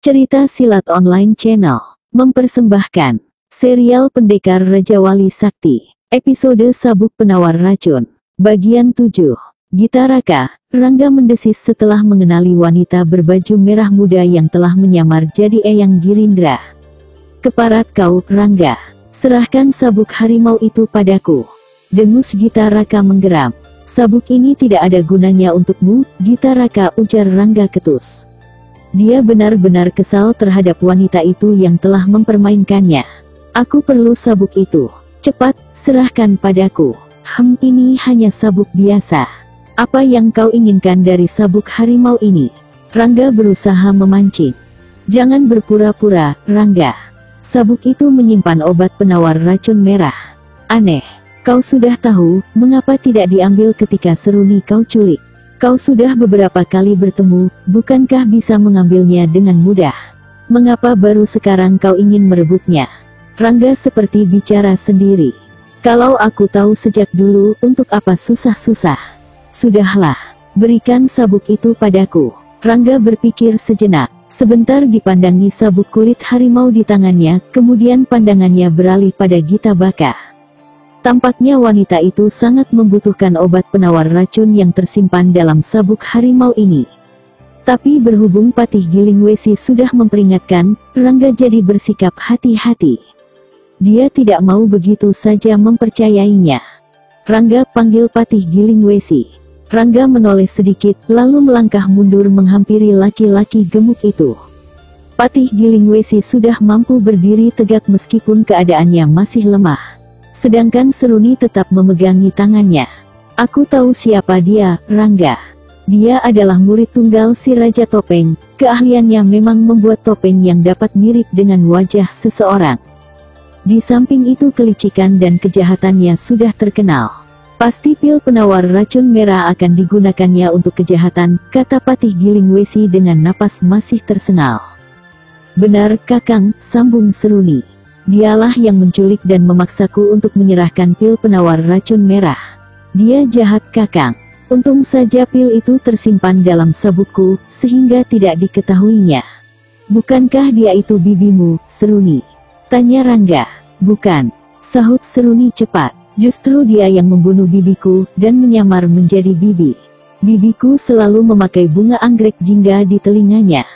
Cerita Silat Online Channel mempersembahkan serial Pendekar Raja Wali Sakti, episode Sabuk Penawar Racun, bagian 7. Gita Raka, Rangga mendesis setelah mengenali wanita berbaju merah muda yang telah menyamar jadi Eyang Girindra. Keparat kau, Rangga. Serahkan sabuk harimau itu padaku. Dengus Gita Raka menggeram. Sabuk ini tidak ada gunanya untukmu, Gita Raka, ujar Rangga ketus. Dia benar-benar kesal terhadap wanita itu yang telah mempermainkannya. Aku perlu sabuk itu. Cepat, serahkan padaku. Ini hanya sabuk biasa. Apa yang kau inginkan dari sabuk harimau ini? Rangga berusaha memancing. Jangan berpura-pura, Rangga. Sabuk itu menyimpan obat penawar racun merah. Aneh. Kau sudah tahu, mengapa tidak diambil ketika Seruni kau culik? Kau sudah beberapa kali bertemu, bukankah bisa mengambilnya dengan mudah? Mengapa baru sekarang kau ingin merebutnya? Rangga seperti bicara sendiri. Kalau aku tahu sejak dulu, untuk apa susah-susah? Sudahlah, berikan sabuk itu padaku. Rangga berpikir sejenak. Sebentar dipandangi sabuk kulit harimau di tangannya, kemudian pandangannya beralih pada Gita Baka. Tampaknya wanita itu sangat membutuhkan obat penawar racun yang tersimpan dalam sabuk harimau ini. Tapi berhubung Patih Giling Wesi sudah memperingatkan, Rangga jadi bersikap hati-hati. Dia tidak mau begitu saja mempercayainya. Rangga, panggil Patih Giling Wesi. Rangga menoleh sedikit, lalu melangkah mundur menghampiri laki-laki gemuk itu. Patih Giling Wesi sudah mampu berdiri tegak meskipun keadaannya masih lemah. Sedangkan Seruni tetap memegangi tangannya. Aku tahu siapa dia, Rangga. Dia adalah murid tunggal si Raja Topeng. Keahliannya memang membuat topeng yang dapat mirip dengan wajah seseorang. Di samping itu kelicikan dan kejahatannya sudah terkenal. Pasti pil penawar racun merah akan digunakannya untuk kejahatan, kata Patih Giling Wesi dengan napas masih tersengal. Benar, Kakang, sambung Seruni. Dialah yang menculik dan memaksaku untuk menyerahkan pil penawar racun merah. Dia jahat, Kakang. Untung saja pil itu tersimpan dalam sabukku, sehingga tidak diketahuinya. Bukankah dia itu bibimu, Seruni? Tanya Rangga. Bukan, sahut Seruni cepat. Justru dia yang membunuh bibiku, dan menyamar menjadi bibi. Bibiku selalu memakai bunga anggrek jingga di telinganya.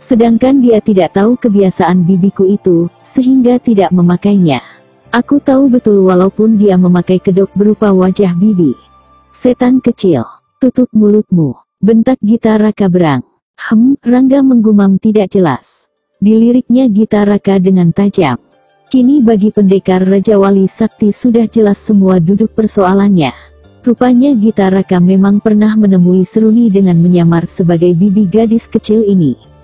Sedangkan dia tidak tahu kebiasaan bibiku itu, sehingga tidak memakainya. Aku tahu betul walaupun dia memakai kedok berupa wajah bibi. Setan kecil, tutup mulutmu, bentak Gita Raka berang. Rangga menggumam tidak jelas. Diliriknya Gita Raka dengan tajam. Kini bagi pendekar Raja Wali Sakti sudah jelas semua duduk persoalannya. Rupanya Gita Raka memang pernah menemui Seruni dengan menyamar sebagai bibi gadis kecil ini.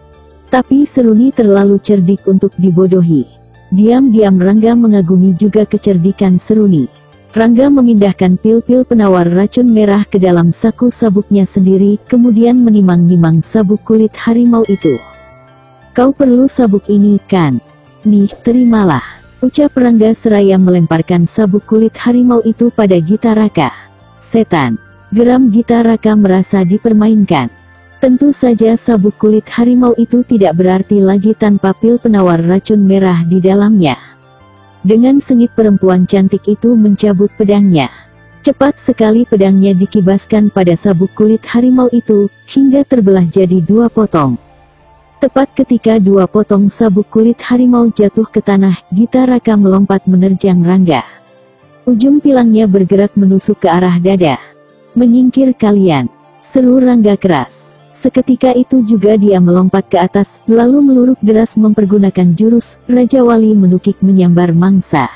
Tapi Seruni terlalu cerdik untuk dibodohi. Diam-diam Rangga mengagumi juga kecerdikan Seruni. Rangga memindahkan pil-pil penawar racun merah ke dalam saku sabuknya sendiri, kemudian menimang-nimang sabuk kulit harimau itu. Kau perlu sabuk ini, kan? Nih, terimalah, ucap Rangga seraya melemparkan sabuk kulit harimau itu pada Gita Raka. Setan, geram Gita Raka merasa dipermainkan. Tentu saja sabuk kulit harimau itu tidak berarti lagi tanpa pil penawar racun merah di dalamnya. Dengan sengit perempuan cantik itu mencabut pedangnya. Cepat sekali pedangnya dikibaskan pada sabuk kulit harimau itu, hingga terbelah jadi 2 potong. Tepat ketika 2 potong sabuk kulit harimau jatuh ke tanah, Gita Raka melompat menerjang Rangga. Ujung pilangnya bergerak menusuk ke arah dada. Menyingkir kalian, seru Rangga keras. Seketika itu juga dia melompat ke atas, lalu meluruk deras mempergunakan jurus Raja Wali menukik menyambar mangsa.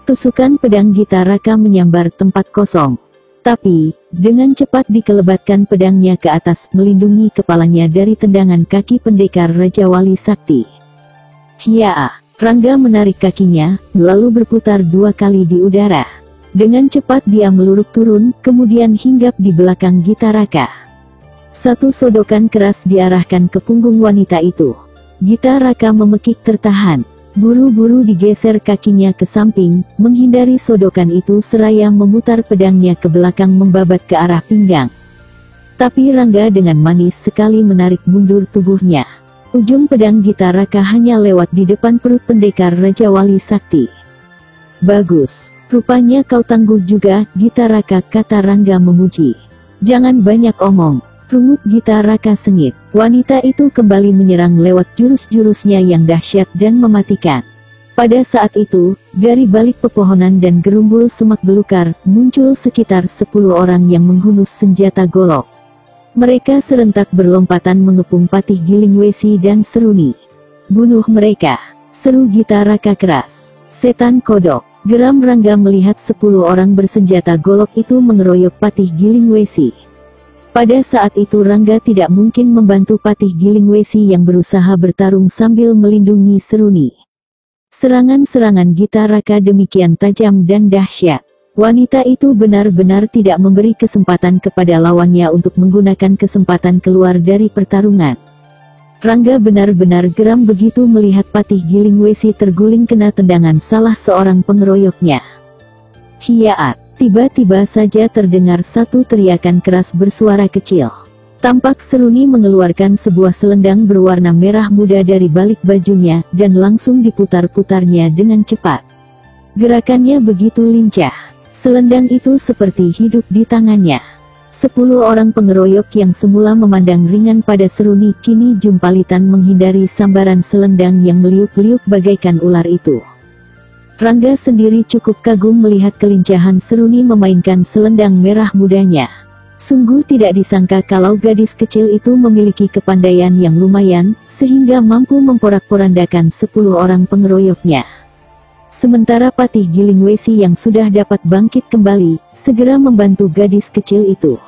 Tusukan pedang Gita Raka menyambar tempat kosong. Tapi, dengan cepat dikelebatkan pedangnya ke atas melindungi kepalanya dari tendangan kaki pendekar Raja Wali Sakti. Hiya! Rangga menarik kakinya, lalu berputar 2 kali di udara. Dengan cepat dia meluruk turun, kemudian hinggap di belakang Gita Raka. Satu sodokan keras diarahkan ke punggung wanita itu. Gita Raka memekik tertahan. Buru-buru digeser kakinya ke samping, menghindari sodokan itu seraya memutar pedangnya ke belakang membabat ke arah pinggang. Tapi Rangga dengan manis sekali menarik mundur tubuhnya. Ujung pedang Gitaraka hanya lewat di depan perut pendekar Raja Wali Sakti. "Bagus, rupanya kau tangguh juga, Gitaraka," kata Rangga memuji. "Jangan banyak omong," rungut Gitaraka sengit. Wanita itu kembali menyerang lewat jurus-jurusnya yang dahsyat dan mematikan. Pada saat itu, dari balik pepohonan dan gerumbul semak belukar, muncul sekitar 10 orang yang menghunus senjata golok. Mereka serentak berlompatan mengepung Patih Giling Wesi dan Seruni. "Bunuh mereka!" seru Gitaraka keras. "Setan kodok!" geram Rangga melihat 10 orang bersenjata golok itu mengeroyok Patih Giling Wesi. Pada saat itu Rangga tidak mungkin membantu Patih Giling Wesi yang berusaha bertarung sambil melindungi Seruni. Serangan-serangan Gitaraka demikian tajam dan dahsyat. Wanita itu benar-benar tidak memberi kesempatan kepada lawannya untuk menggunakan kesempatan keluar dari pertarungan. Rangga benar-benar geram begitu melihat Patih Giling Wesi terguling kena tendangan salah seorang pengeroyoknya. Hiaat! Tiba-tiba saja terdengar satu teriakan keras bersuara kecil. Tampak Seruni mengeluarkan sebuah selendang berwarna merah muda dari balik bajunya, dan langsung diputar-putarnya dengan cepat. Gerakannya begitu lincah. Selendang itu seperti hidup di tangannya. 10 orang pengeroyok yang semula memandang ringan pada Seruni kini jumpalitan menghindari sambaran selendang yang meliuk-liuk bagaikan ular itu. Rangga sendiri cukup kagum melihat kelincahan Seruni memainkan selendang merah mudanya. Sungguh tidak disangka kalau gadis kecil itu memiliki kepandaian yang lumayan, sehingga mampu memporak-porandakan 10 orang pengeroyoknya. Sementara Patih Giling Wesi yang sudah dapat bangkit kembali, segera membantu gadis kecil itu.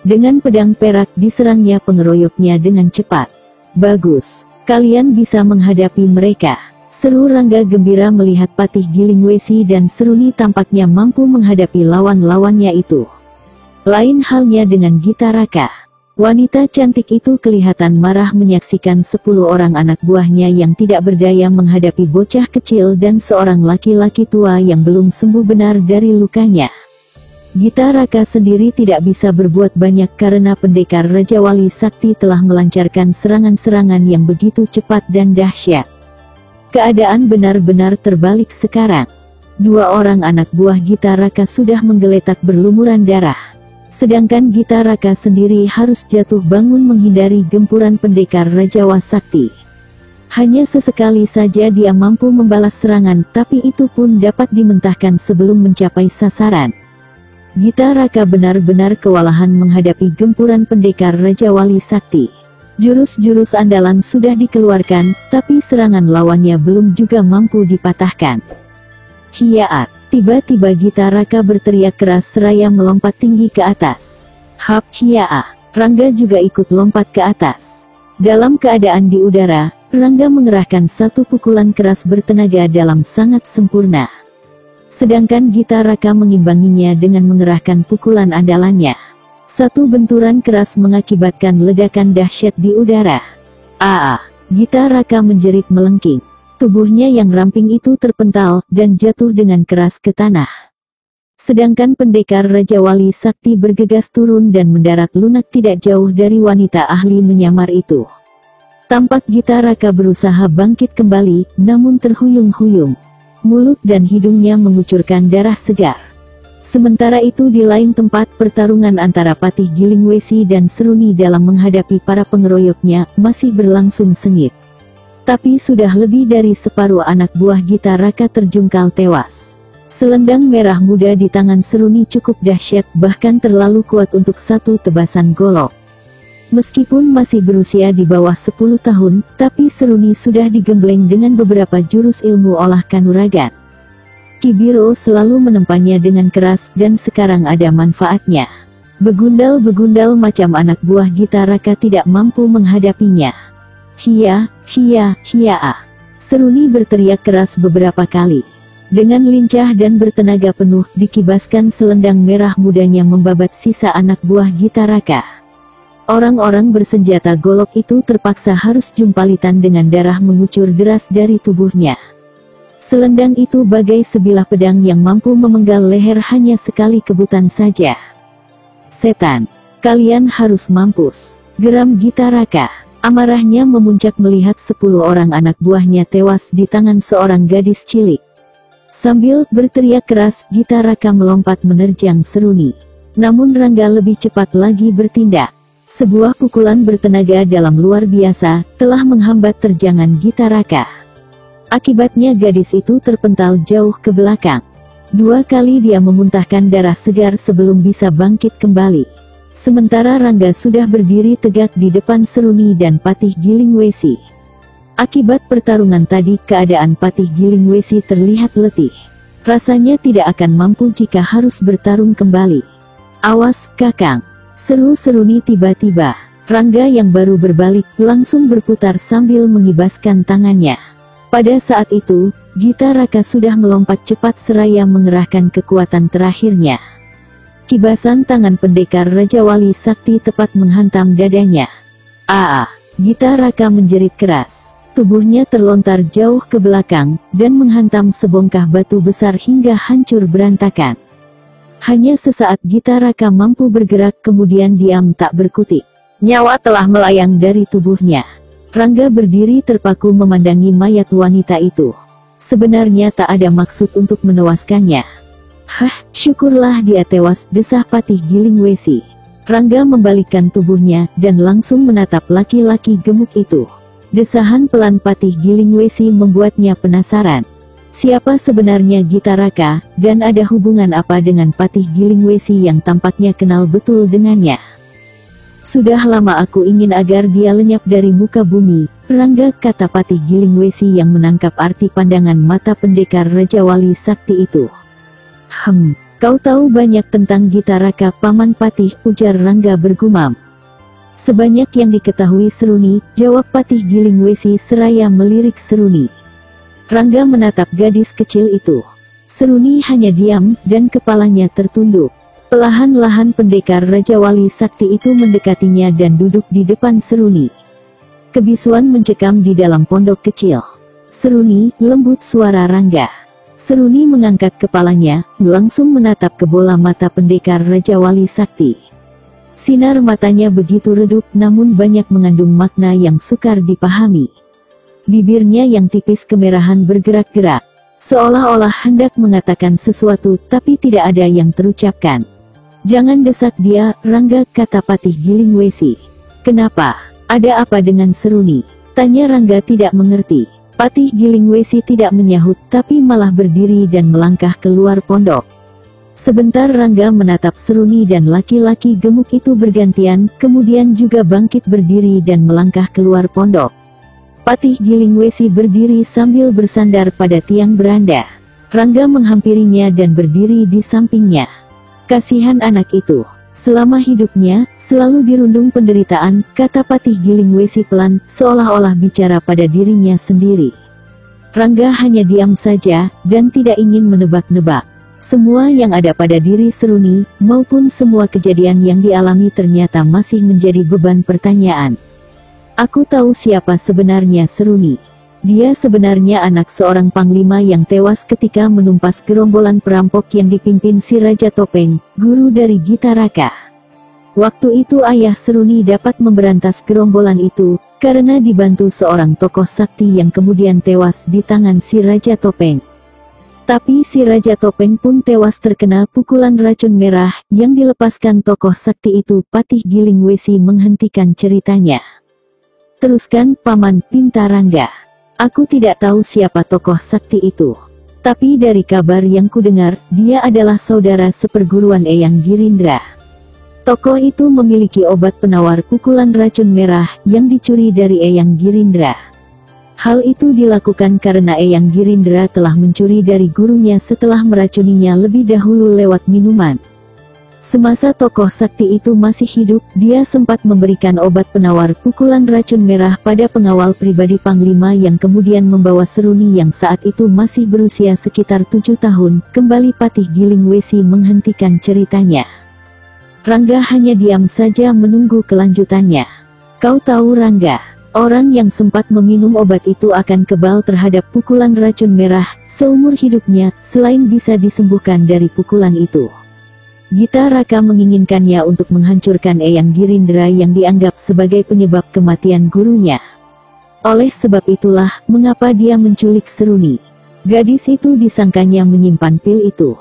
Dengan pedang perak diserangnya pengeroyoknya dengan cepat. "Bagus, kalian bisa menghadapi mereka," seru Rangga gembira melihat Patih Giling Wesi dan Seruni tampaknya mampu menghadapi lawan-lawannya itu. Lain halnya dengan Gitaraka. Wanita cantik itu kelihatan marah menyaksikan 10 orang anak buahnya yang tidak berdaya menghadapi bocah kecil dan seorang laki-laki tua yang belum sembuh benar dari lukanya. Gitaraka sendiri tidak bisa berbuat banyak karena pendekar Raja Wali Sakti telah melancarkan serangan-serangan yang begitu cepat dan dahsyat. Keadaan benar-benar terbalik sekarang. 2 orang anak buah Gitaraka sudah menggeletak berlumuran darah. Sedangkan Gitaraka sendiri harus jatuh bangun menghindari gempuran pendekar Raja Wali Sakti. Hanya sesekali saja dia mampu membalas serangan, tapi itu pun dapat dimentahkan sebelum mencapai sasaran. Gitaraka benar-benar kewalahan menghadapi gempuran pendekar Raja Wali Sakti. Jurus-jurus andalan sudah dikeluarkan, tapi serangan lawannya belum juga mampu dipatahkan. Hiaat! Tiba-tiba Gitaraka berteriak keras seraya melompat tinggi ke atas. "Hap hiaa!" Rangga juga ikut lompat ke atas. Dalam keadaan di udara, Rangga mengerahkan satu pukulan keras bertenaga dalam sangat sempurna. Sedangkan Gitaraka mengimbanginya dengan mengerahkan pukulan andalannya. Satu benturan keras mengakibatkan ledakan dahsyat di udara. "Aa!" Gitaraka menjerit melengking. Tubuhnya yang ramping itu terpental, dan jatuh dengan keras ke tanah. Sedangkan pendekar Raja Wali Sakti bergegas turun dan mendarat lunak tidak jauh dari wanita ahli menyamar itu. Tampak Gitaraka berusaha bangkit kembali, namun terhuyung-huyung. Mulut dan hidungnya mengucurkan darah segar. Sementara itu di lain tempat pertarungan antara Patih Giling Wesi dan Seruni dalam menghadapi para pengeroyoknya, masih berlangsung sengit. Tapi sudah lebih dari separuh anak buah Gitaraka terjungkal tewas. Selendang merah muda di tangan Seruni cukup dahsyat, bahkan terlalu kuat untuk satu tebasan golok. Meskipun masih berusia di bawah 10 tahun, tapi Seruni sudah digembleng dengan beberapa jurus ilmu olah kanuragan. Ki Biro selalu menempanya dengan keras, dan sekarang ada manfaatnya. Begundal-begundal macam anak buah Gitaraka tidak mampu menghadapinya. "Hia, hia, hiaa!" Seruni berteriak keras beberapa kali. Dengan lincah dan bertenaga penuh, dikibaskan selendang merah mudanya membabat sisa anak buah Gitaraka. Orang-orang bersenjata golok itu terpaksa harus jumpalitan dengan darah mengucur deras dari tubuhnya. Selendang itu bagai sebilah pedang yang mampu memenggal leher hanya sekali kebutan saja. "Setan, kalian harus mampus!" geram Gitaraka. Amarahnya memuncak melihat 10 orang anak buahnya tewas di tangan seorang gadis cilik. Sambil berteriak keras, Gita Raka melompat menerjang Seruni. Namun Rangga lebih cepat lagi bertindak. Sebuah pukulan bertenaga dalam luar biasa telah menghambat terjangan Gita Raka. Akibatnya gadis itu terpental jauh ke belakang. 2 kali dia memuntahkan darah segar sebelum bisa bangkit kembali. Sementara Rangga sudah berdiri tegak di depan Seruni dan Patih Gilingwesi. Akibat pertarungan tadi, keadaan Patih Gilingwesi terlihat letih. Rasanya tidak akan mampu jika harus bertarung kembali. "Awas, Kakang!" seru Seruni tiba-tiba. Rangga yang baru berbalik langsung berputar sambil mengibaskan tangannya. Pada saat itu, Gita Raka sudah melompat cepat seraya mengerahkan kekuatan terakhirnya. Kibasan tangan pendekar Raja Wali Sakti tepat menghantam dadanya. Gita Raka menjerit keras. Tubuhnya terlontar jauh ke belakang, dan menghantam sebongkah batu besar hingga hancur berantakan. Hanya sesaat Gita Raka mampu bergerak kemudian diam tak berkutik. Nyawa telah melayang dari tubuhnya. Rangga berdiri terpaku memandangi mayat wanita itu. Sebenarnya tak ada maksud untuk menewaskannya. Syukurlah dia tewas, desah Patih Gilingwesi. Rangga membalikkan tubuhnya, dan langsung menatap laki-laki gemuk itu. Desahan pelan Patih Gilingwesi membuatnya penasaran. Siapa sebenarnya Gita Raka, dan ada hubungan apa dengan Patih Gilingwesi yang tampaknya kenal betul dengannya? Sudah lama aku ingin agar dia lenyap dari muka bumi, Rangga, kata Patih Gilingwesi yang menangkap arti pandangan mata pendekar Raja Wali Sakti itu. Kau tahu banyak tentang Gita Raka, Paman Patih, ujar Rangga bergumam. Sebanyak yang diketahui Seruni, jawab Patih Gilingwesi seraya melirik Seruni. Rangga menatap gadis kecil itu. Seruni hanya diam, dan kepalanya tertunduk. Perlahan-lahan pendekar Raja Wali Sakti itu mendekatinya dan duduk di depan Seruni. Kebisuan mencekam di dalam pondok kecil. "Seruni," lembut suara Rangga. Seruni mengangkat kepalanya, langsung menatap ke bola mata pendekar Raja Wali Sakti. Sinar matanya begitu redup, namun banyak mengandung makna yang sukar dipahami. Bibirnya yang tipis kemerahan bergerak-gerak, seolah-olah hendak mengatakan sesuatu, tapi tidak ada yang terucapkan. "Jangan desak dia, Rangga," kata Patih Gilingwesi. "Kenapa? Ada apa dengan Seruni?" tanya Rangga tidak mengerti. Patih Gilingwesi tidak menyahut, tapi malah berdiri dan melangkah keluar pondok. Sebentar Rangga menatap Seruni dan laki-laki gemuk itu bergantian, kemudian juga bangkit berdiri dan melangkah keluar pondok. Patih Gilingwesi berdiri sambil bersandar pada tiang beranda. Rangga menghampirinya dan berdiri di sampingnya. "Kasihan anak itu. Selama hidupnya, selalu dirundung penderitaan," kata Patih Gilingwesi pelan, seolah-olah bicara pada dirinya sendiri. Rangga hanya diam saja, dan tidak ingin menebak-nebak. Semua yang ada pada diri Seruni, maupun semua kejadian yang dialami ternyata masih menjadi beban pertanyaan. "Aku tahu siapa sebenarnya Seruni. Dia sebenarnya anak seorang panglima yang tewas ketika menumpas gerombolan perampok yang dipimpin si Raja Topeng, guru dari Gita Raka. Waktu itu ayah Seruni dapat memberantas gerombolan itu, karena dibantu seorang tokoh sakti yang kemudian tewas di tangan si Raja Topeng. Tapi si Raja Topeng pun tewas terkena pukulan racun merah yang dilepaskan tokoh sakti itu." Patih Gilingwesi menghentikan ceritanya. "Teruskan, Paman," pinta Rangga. "Aku tidak tahu siapa tokoh sakti itu. Tapi dari kabar yang kudengar, dia adalah saudara seperguruan Eyang Girindra. Tokoh itu memiliki obat penawar pukulan racun merah yang dicuri dari Eyang Girindra. Hal itu dilakukan karena Eyang Girindra telah mencuri dari gurunya setelah meracuninya lebih dahulu lewat minuman. Semasa tokoh sakti itu masih hidup, dia sempat memberikan obat penawar pukulan racun merah pada pengawal pribadi Panglima yang kemudian membawa Seruni yang saat itu masih berusia sekitar 7 tahun, kembali Patih Gilingwesi menghentikan ceritanya. Rangga hanya diam saja menunggu kelanjutannya. "Kau tahu Rangga, orang yang sempat meminum obat itu akan kebal terhadap pukulan racun merah seumur hidupnya, selain bisa disembuhkan dari pukulan itu. Gita Raka menginginkannya untuk menghancurkan Eyang Girindra yang dianggap sebagai penyebab kematian gurunya. Oleh sebab itulah, mengapa dia menculik Seruni. Gadis itu disangkanya menyimpan pil itu.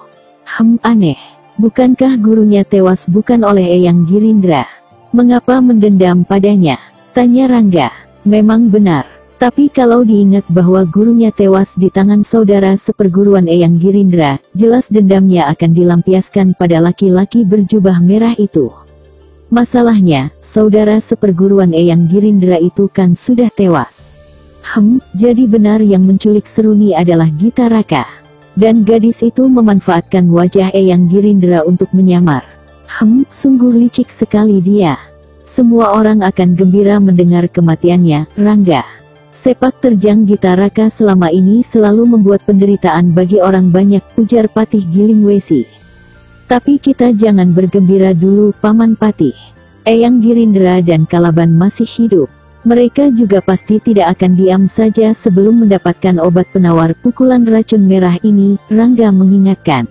Aneh. Bukankah gurunya tewas bukan oleh Eyang Girindra? Mengapa mendendam padanya? Tanya Rangga. Memang benar. Tapi kalau diingat bahwa gurunya tewas di tangan saudara seperguruan Eyang Girindra, jelas dendamnya akan dilampiaskan pada laki-laki berjubah merah itu. Masalahnya, saudara seperguruan Eyang Girindra itu kan sudah tewas. Jadi benar yang menculik Seruni adalah Gita Raka. Dan gadis itu memanfaatkan wajah Eyang Girindra untuk menyamar. Sungguh licik sekali dia. Semua orang akan gembira mendengar kematiannya, Rangga. Sepak terjang Gita Raka selama ini selalu membuat penderitaan bagi orang banyak, ujar Patih Gilingwesi. Tapi kita jangan bergembira dulu, Paman Patih. Eyang Girindra dan Kalaban masih hidup. Mereka juga pasti tidak akan diam saja sebelum mendapatkan obat penawar pukulan racun merah ini, Rangga mengingatkan.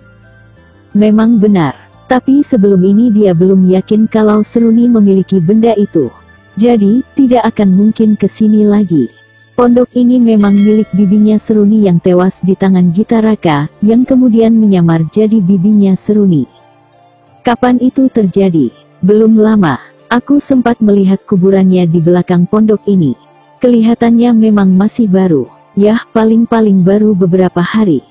Memang benar. Tapi sebelum ini dia belum yakin kalau Seruni memiliki benda itu. Jadi, tidak akan mungkin ke sini lagi. Pondok ini memang milik bibinya Seruni yang tewas di tangan Gita Raka, yang kemudian menyamar jadi bibinya Seruni. Kapan itu terjadi? Belum lama. Aku sempat melihat kuburannya di belakang pondok ini. Kelihatannya memang masih baru. Yah, paling-paling baru beberapa hari.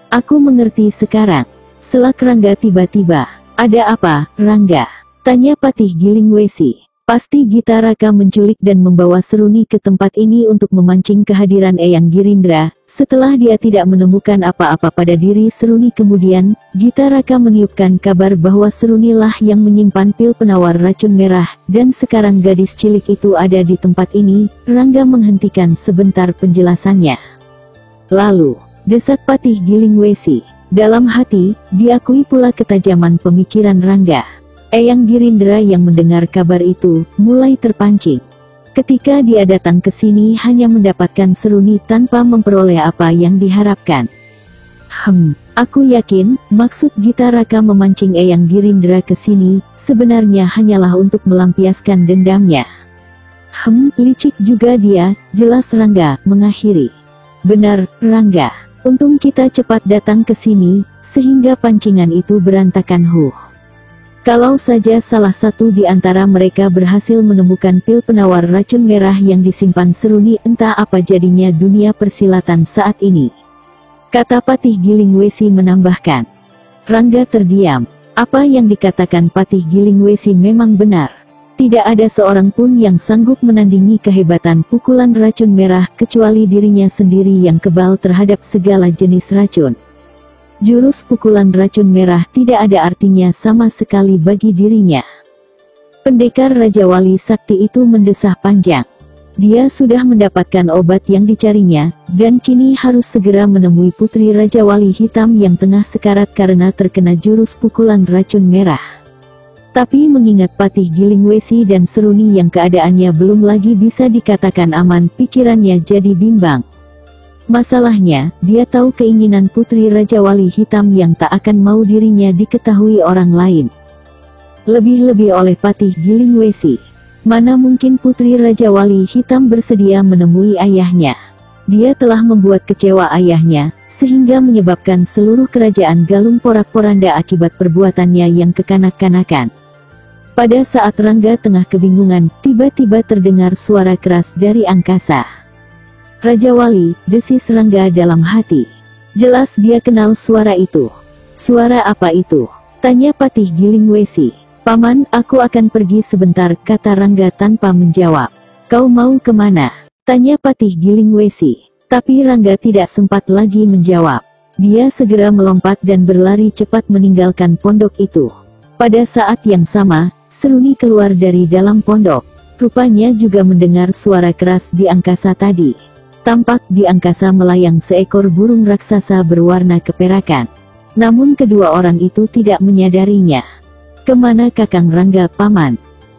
Aku mengerti sekarang. Selak Rangga tiba-tiba. Ada apa, Rangga? Tanya Patih Gilingwesi. Pasti Gita Raka menculik dan membawa Seruni ke tempat ini untuk memancing kehadiran Eyang Girindra. Setelah dia tidak menemukan apa-apa pada diri Seruni kemudian, Gita Raka meniupkan kabar bahwa Serunilah yang menyimpan pil penawar racun merah, dan sekarang gadis cilik itu ada di tempat ini. Rangga menghentikan sebentar penjelasannya. Lalu, desak Patih Gilingwesi. Dalam hati, diakui pula ketajaman pemikiran Rangga. Eyang Girindra yang mendengar kabar itu, mulai terpancing. Ketika dia datang ke sini hanya mendapatkan Seruni tanpa memperoleh apa yang diharapkan. Aku yakin, maksud Gita Raka memancing Eyang Girindra ke sini, sebenarnya hanyalah untuk melampiaskan dendamnya. Licik juga dia, jelas Rangga mengakhiri. Benar, Rangga. Untung kita cepat datang ke sini, sehingga pancingan itu berantakan. Kalau saja salah satu di antara mereka berhasil menemukan pil penawar racun merah yang disimpan Seruni, entah apa jadinya dunia persilatan saat ini. Kata Patih Gilingwesi menambahkan. Rangga terdiam. Apa yang dikatakan Patih Gilingwesi memang benar. Tidak ada seorang pun yang sanggup menandingi kehebatan pukulan racun merah kecuali dirinya sendiri yang kebal terhadap segala jenis racun. Jurus pukulan racun merah tidak ada artinya sama sekali bagi dirinya. Pendekar Raja Wali Sakti itu mendesah panjang. Dia sudah mendapatkan obat yang dicarinya, dan kini harus segera menemui Putri Raja Wali Hitam yang tengah sekarat karena terkena jurus pukulan racun merah. Tapi mengingat Patih Gilingwesi dan Seruni yang keadaannya belum lagi bisa dikatakan aman, pikirannya jadi bimbang. Masalahnya, dia tahu keinginan Putri Raja Wali Hitam yang tak akan mau dirinya diketahui orang lain. Lebih-lebih oleh Patih Gilingwesi. Mana mungkin Putri Raja Wali Hitam bersedia menemui ayahnya. Dia telah membuat kecewa ayahnya, sehingga menyebabkan seluruh kerajaan Galung porak-poranda akibat perbuatannya yang kekanak-kanakan. Pada saat Rangga tengah kebingungan, tiba-tiba terdengar suara keras dari angkasa. Raja Wali, desis Rangga dalam hati. Jelas dia kenal suara itu. Suara apa itu? Tanya Patih Gilingwesi. Paman, aku akan pergi sebentar, kata Rangga tanpa menjawab. Kau mau kemana? Tanya Patih Gilingwesi. Tapi Rangga tidak sempat lagi menjawab. Dia segera melompat dan berlari cepat meninggalkan pondok itu. Pada saat yang sama, Seruni keluar dari dalam pondok. Rupanya juga mendengar suara keras di angkasa tadi. Tampak di angkasa melayang seekor burung raksasa berwarna keperakan. Namun kedua orang itu tidak menyadarinya. Kemana Kakang Rangga, Paman?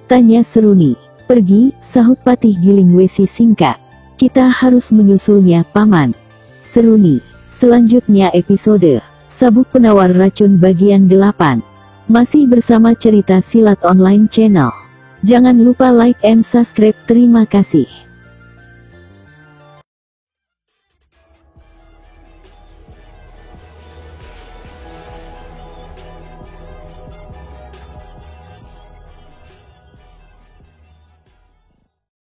Tanya Seruni. Pergi, sahut Patih Gilingwesi singkat. Kita harus menyusulnya, Paman. Seruni. Selanjutnya episode Sabuk Penawar Racun bagian 8. Masih bersama cerita silat online channel. Jangan lupa like and subscribe. Terima kasih.